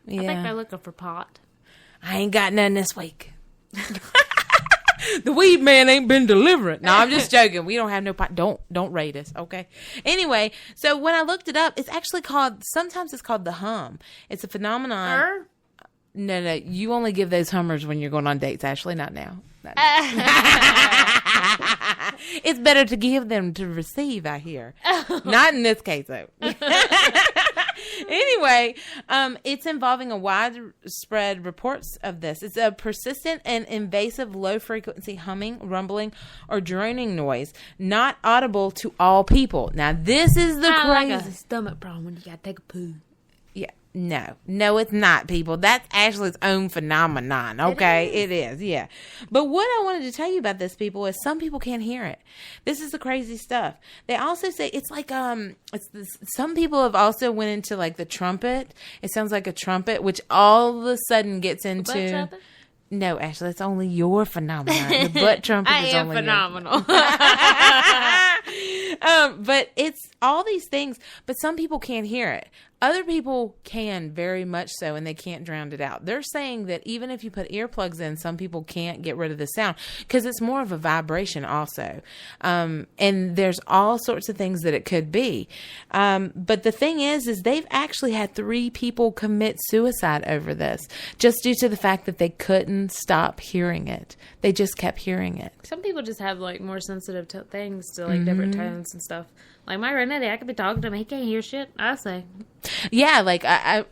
Yeah. I think they're looking for pot. I ain't got none this week. The weed man ain't been delivering. No, I'm just joking. We don't have no pot. Don't rate us, okay? Anyway, so when I looked it up, it's actually sometimes it's called the hum. It's a phenomenon. No, you only give those hummers when you're going on dates, Ashley, not now. It's better to give them to receive, I hear. Not in this case, though. Anyway, it's involving a widespread reports of this. It's a persistent and invasive low-frequency humming, rumbling, or droning noise, not audible to all people. Now, this is the crazy... like a stomach problem when you gotta take a poo. Yeah. No, it's not, people. That's Ashley's own phenomenon, okay? It is, yeah. But what I wanted to tell you about this, people, is some people can't hear it. This is the crazy stuff. They also say it's like, some people have also went into, like, the trumpet. It sounds like a trumpet, which all of a sudden gets into... Butt trumpet? No, Ashley, that's only your phenomenon. The butt trumpet is only phenomenal. But it's all these things, but some people can't hear it. Other people can very much so, and they can't drown it out. They're saying that even if you put earplugs in, some people can't get rid of the sound because it's more of a vibration also. And there's all sorts of things that it could be. But the thing is they've actually had 3 people commit suicide over this just due to the fact that they couldn't stop hearing it. They just kept hearing it. Some people just have, like, more sensitive things to, like, different tones and stuff. Like, my granddaddy, I could be talking to him. He can't hear shit. I say. Yeah, like, I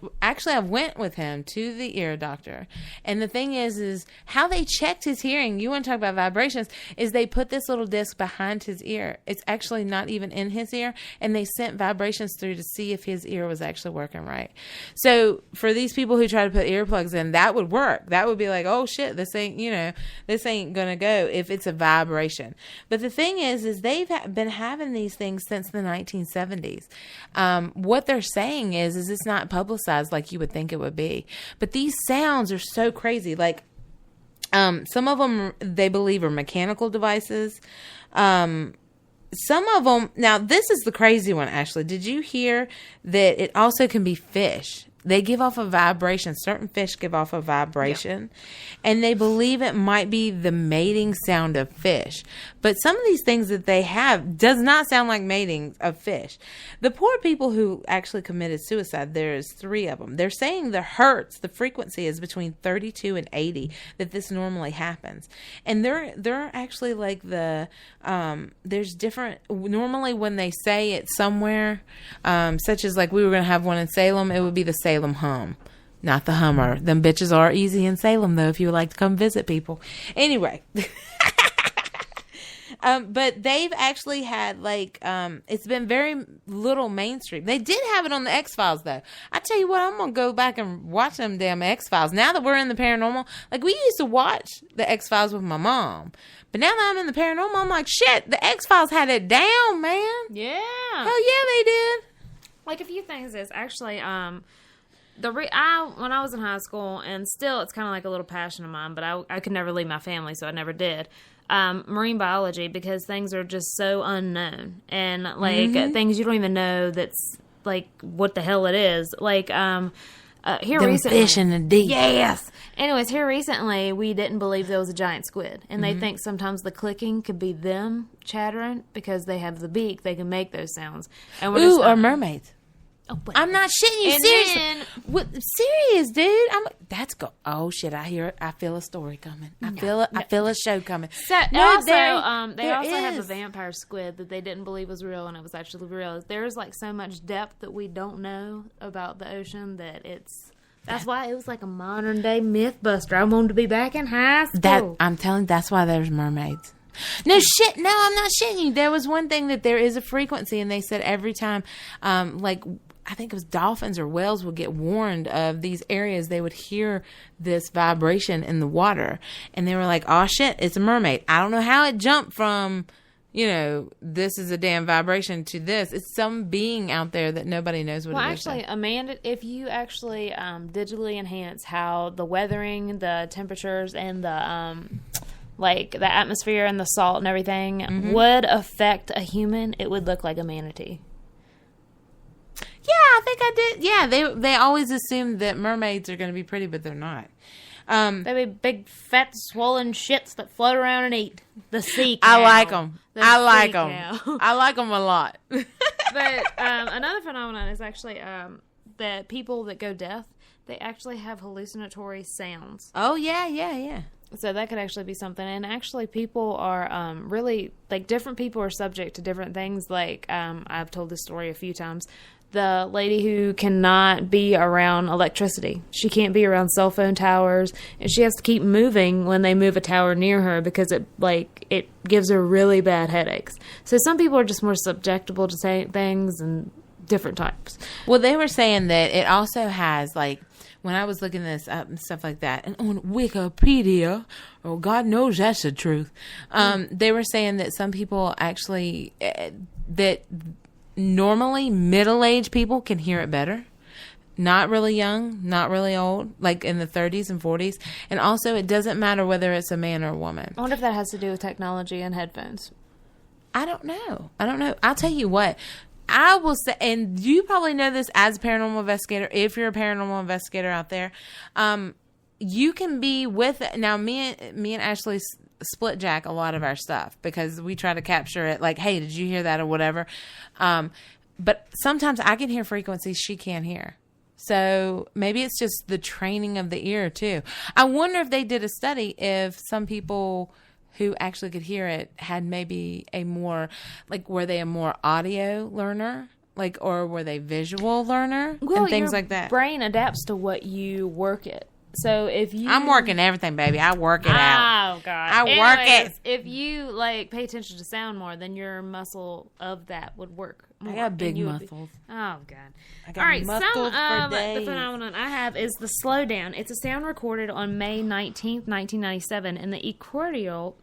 went with him to the ear doctor. And the thing is how they checked his hearing, you want to talk about vibrations, is they put this little disc behind his ear. It's actually not even in his ear. And they sent vibrations through to see if his ear was actually working right. So, for these people who try to put earplugs in, that would work. That would be like, oh, shit, this ain't going to go if it's a vibration. But the thing is they've been having these things since the 1970s. What they're saying is it's not publicized like you would think it would be. But these sounds are so crazy. Like, some of them they believe are mechanical devices. Some of them, now this is the crazy one, Ashley. Did you hear that it also can be fish? They give off a vibration. Certain fish give off a vibration. Yeah. And they believe it might be the mating sound of fish. But some of these things that they have does not sound like mating of fish. The poor people who actually committed suicide, there's 3 of them. They're saying the hertz, the frequency is between 32 and 80 that this normally happens. And they're actually like there's different, normally when they say it somewhere, such as like we were going to have one in Salem, it would be the Salem hum, not the Hummer. Them bitches are easy in Salem, though, if you would like to come visit people. Anyway. But they've actually had, like, it's been very little mainstream. They did have it on the X-Files, though. I tell you what, I'm going to go back and watch them damn X-Files. Now that we're in the paranormal, like, we used to watch the X-Files with my mom. But now that I'm in the paranormal, I'm like, shit, the X-Files had it down, man. Yeah. Hell yeah, they did. Like, a few things is actually, when I was in high school, and still it's kind of like a little passion of mine, but I could never leave my family, so I never did. Marine biology, because things are just so unknown, and like things you don't even know that's like what the hell it is. Like here them recently, fish in the deep. Yes. Anyways, here recently we didn't believe there was a giant squid, and they think sometimes the clicking could be them chattering because they have the beak. They can make those sounds. And we're just, or mermaids. Oh, I'm not shitting you. Seriously. Serious, dude. Oh shit! I hear it. I feel a story coming. I feel a show coming. So they also have a vampire squid that they didn't believe was real, and it was actually real. There's like so much depth that we don't know about the ocean that's why it was like a modern day myth buster. I wanted to be back in high school. I'm telling you, that's why there's mermaids. No shit. No, I'm not shitting you. There was one thing that there is a frequency, and they said every time, I think it was dolphins or whales would get warned of these areas, they would hear this vibration in the water. And they were like, oh shit, it's a mermaid. I don't know how it jumped from, this is a damn vibration to this. It's some being out there that nobody knows what it is. Well, actually, Amanda, if you actually digitally enhance how the weathering, the temperatures, and the the atmosphere and the salt and everything would affect a human, it would look like a manatee. Yeah, I think I did. Yeah, they always assume that mermaids are going to be pretty, but they're not. They be big, fat, swollen shits that float around and eat. The sea cow. I like them. I like them. Cow. I like them a lot. But another phenomenon is actually that people that go deaf, they actually have hallucinatory sounds. Oh, yeah. So that could actually be something. And actually people are really, like, different people are subject to different things. Like, I've told this story a few times. The lady who cannot be around electricity. She can't be around cell phone towers. And she has to keep moving when they move a tower near her because it gives her really bad headaches. So some people are just more susceptible to things and different types. Well, they were saying that it also has, like, when I was looking this up and stuff like that, and on Wikipedia, oh, God knows that's the truth, they were saying that some people actually, that normally middle-aged people can hear it better. Not really young, not really old, like in the 30s and 40s. And also, it doesn't matter whether it's a man or a woman. I wonder if that has to do with technology and headphones. I don't know. I'll tell you what. I will say, and you probably know this as a paranormal investigator, if you're a paranormal investigator out there, you can be with, now me and Ashley split jack a lot of our stuff because we try to capture it like, hey, did you hear that or whatever? But sometimes I can hear frequencies she can't hear. So maybe it's just the training of the ear too. I wonder if they did a study if some people who actually could hear it had maybe a more, like, were they a more audio learner? Like, or were they visual learner? Well, and things like that. Brain adapts to what you work it. So if you... I'm working everything, baby. I work it out. Oh, God. I work it. If you, like, pay attention to sound more, then your muscle of that would work more. I got big muscles. Oh, God. I got all right, muscles for days. The phenomenon I have is the slowdown. It's a sound recorded on May 19th, 1997 in the equatorial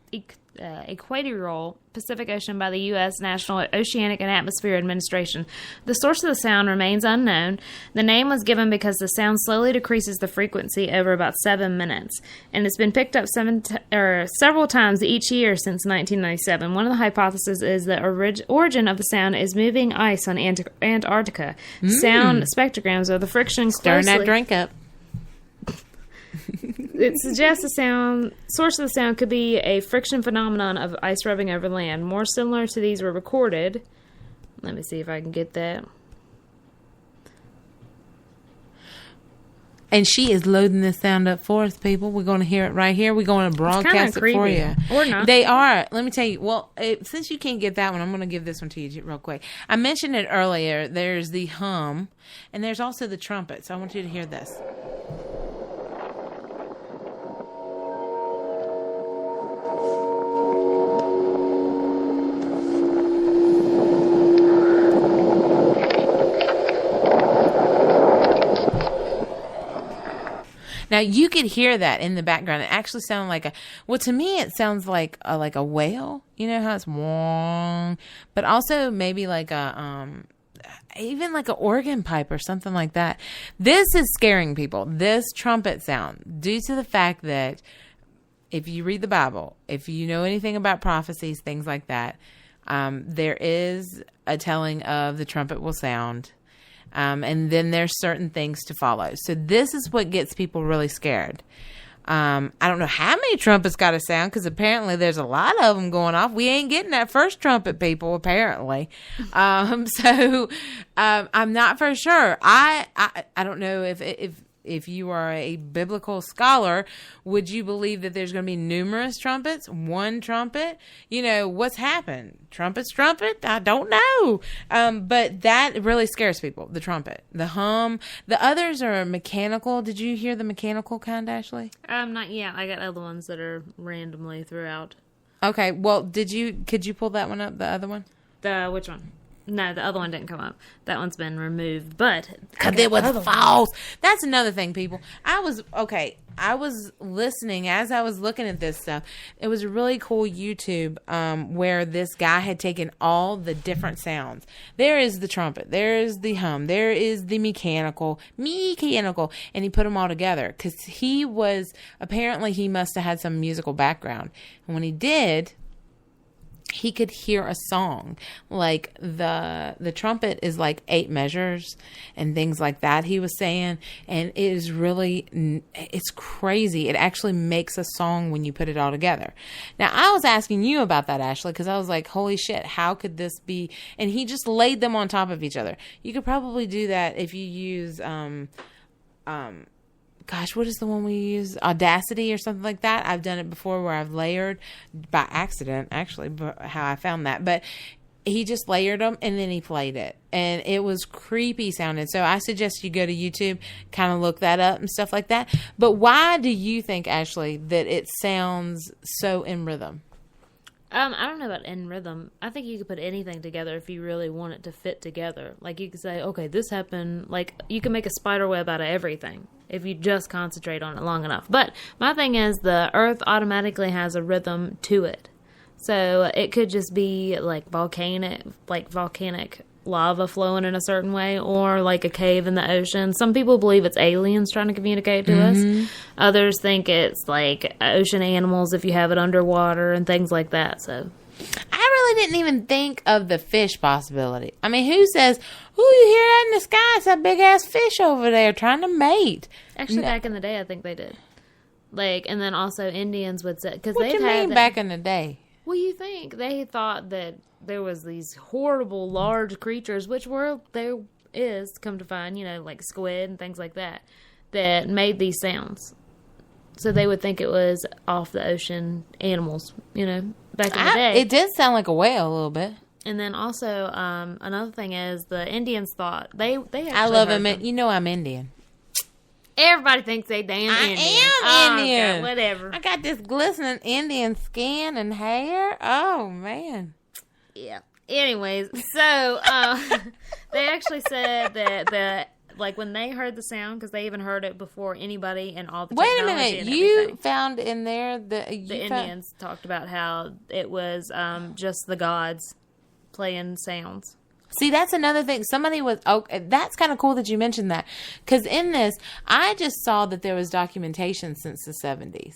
Pacific Ocean by the U.S. National Oceanic and Atmosphere Administration. The source of the sound remains unknown. The name was given because the sound slowly decreases the frequency over about 7 minutes, and it's been picked up several times each year since 1997. One of the hypotheses is the origin of the sound is moving ice on Antarctica. Sound spectrograms are the friction Stirring that drink up. It suggests the source of the sound could be a friction phenomenon of ice rubbing over land. More similar to these were recorded. Let me see if I can get that. And she is loading this sound up for us, people. We're going to hear it right here. We're going to broadcast it for you. Or not. They are. Let me tell you. Well, since you can't get that one, I'm going to give this one to you real quick. I mentioned it earlier. There's the hum, and there's also the trumpet. So I want you to hear this. Now, you could hear that in the background. It actually sounded like to me, it sounds like a whale. You know how it's wong, but also maybe like even like an organ pipe or something like that. This is scaring people. This trumpet sound, due to the fact that if you read the Bible, if you know anything about prophecies, things like that, there is a telling of the trumpet will sound. And then there's certain things to follow. So this is what gets people really scared. I don't know how many trumpets got to sound because apparently there's a lot of them going off. We ain't getting that first trumpet, people, apparently. So I'm not for sure. I don't know if you are a biblical scholar, would you believe that there's going to be numerous trumpets? One trumpet? You know, what's happened? Trumpet? I don't know. But that really scares people, the trumpet. The hum. The others are mechanical. Did you hear the mechanical kind, Ashley? Not yet. I got other ones that are randomly throughout. Okay. Well, could you pull that one up, the other one? Which one? No, the other one didn't come up. That one's been removed, but because it was false. That's another thing, people. I was listening as I was looking at this stuff. It was a really cool YouTube where this guy had taken all the different sounds. There is the trumpet. There is the hum. There is the mechanical, and he put them all together because he must have had some musical background. And when he did, he could hear a song. Like the trumpet is like 8 measures and things like that, he was saying. And it is really, it's crazy. It actually makes a song when you put it all together. Now, I was asking you about that, Ashley, because I was like, holy shit, how could this be? And he just laid them on top of each other. You could probably do that if you use, gosh, what is the one we use? Audacity or something like that. I've done it before where I've layered by accident, actually, how I found that. But he just layered them and then he played it. And it was creepy sounding. So I suggest you go to YouTube, kind of look that up and stuff like that. But why do you think, Ashley, that it sounds so in rhythm? I don't know about in rhythm. I think you could put anything together if you really want it to fit together. Like, you could say, okay, this happened. Like, you can make a spider web out of everything if you just concentrate on it long enough. But my thing is, the earth automatically has a rhythm to it. So it could just be like volcanic lava flowing in a certain way, or like a cave in the ocean. Some people believe it's aliens trying to communicate to us. Others think it's like ocean animals if you have it underwater and things like that. So I really didn't even think of the fish possibility. I mean, who says, "Ooh, you hear that in the sky? It's a big ass fish over there trying to mate." Actually, back in the day, I think they did. Like, and then also Indians would say, because what they you mean back in the day? Well, you think they thought that there was these horrible large creatures, which there is, come to find, like squid and things like that made these sounds. So they would think it was off the ocean animals, back in the day. It did sound like a whale a little bit. And then also, another thing is the Indians thought they actually I love them. I'm Indian. Everybody thinks they damn Indian. I am Indian. Okay, whatever. I got this glistening Indian skin and hair. Oh, man. Yeah. Anyways, so they actually said that like when they heard the sound, because they even heard it before anybody and all the technology. Wait a minute, you found in there the Indians talked about how it was just the gods playing sounds. See, that's another thing. Somebody was, that's kind of cool that you mentioned that. Because in this, I just saw that there was documentation since the 70s.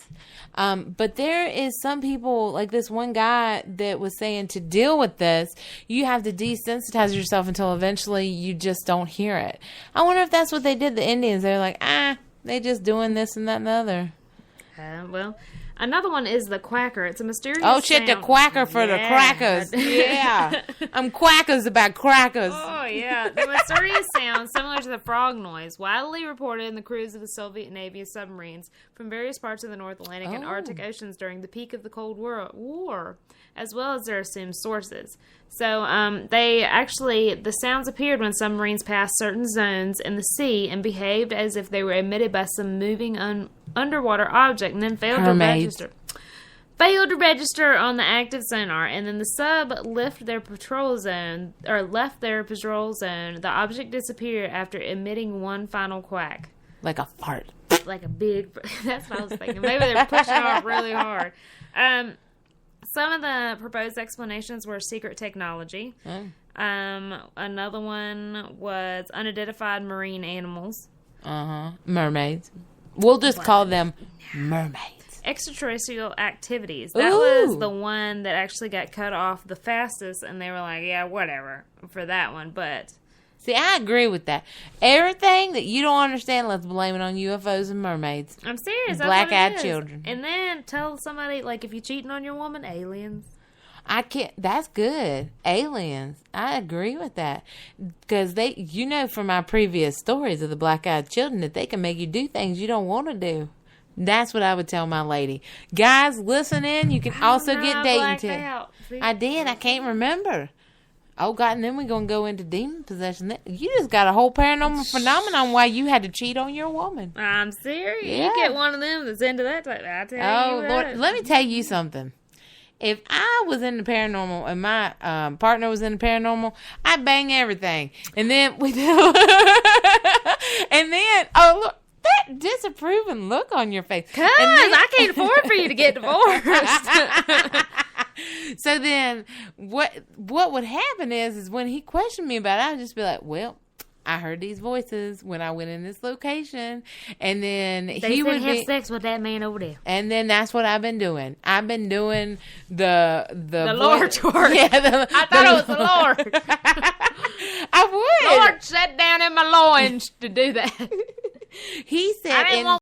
But there is some people, like this one guy that was saying to deal with this, you have to desensitize yourself until eventually you just don't hear it. I wonder if that's what they did, the Indians. They're like, they just doing this and that and the other. Well, another one is the quacker. It's a mysterious sound. The quacker for the crackers. Yeah. I'm quackers about crackers. Oh, yeah. The mysterious sound, similar to the frog noise, widely reported in the crews of the Soviet Navy submarines from various parts of the North Atlantic and Arctic Oceans during the peak of the Cold War, as well as their assumed sources. So the sounds appeared when submarines passed certain zones in the sea and behaved as if they were emitted by some moving underwater object, and then failed to register on the active sonar. And then the sub left their patrol zone. The object disappeared after emitting one final quack, like a fart, like a big. That's what I was thinking. Maybe they're pushing off really hard. Some of the proposed explanations were secret technology. Another one was unidentified marine animals. Mermaids. We'll just call them mermaids. Extraterrestrial activities. That was the one that actually got cut off the fastest, and they were like, yeah, whatever for that one. But see, I agree with that. Everything that you don't understand, let's blame it on UFOs and mermaids. I'm serious. Black-eyed children. And then tell somebody, like, if you're cheating on your woman, aliens. I can't. That's good. Aliens. I agree with that. Because from my previous stories of the black-eyed children, that they can make you do things you don't want to do. That's what I would tell my lady. Guys, listen in. You can also get dating tips. I did. I can't remember. Oh, God, and then we're going to go into demon possession. You just got a whole paranormal phenomenon why you had to cheat on your woman. I'm serious. Yeah. You get one of them that's into that type. I tell you. Oh, Lord. Let me tell you something. If I was in the paranormal and my partner was in the paranormal, I'd bang everything. And then look, that disapproving look on your face. Because I can't afford for you to get divorced. So then what would happen is when he questioned me about it, I'd just be like, well, I heard these voices when I went in this location. And then They said have sex with that man over there. And then that's what I've been doing. I've been doing the Lord's work. Yeah, I thought it was the Lord. I would. Lord sat down in my loins to do that. He said, I didn't want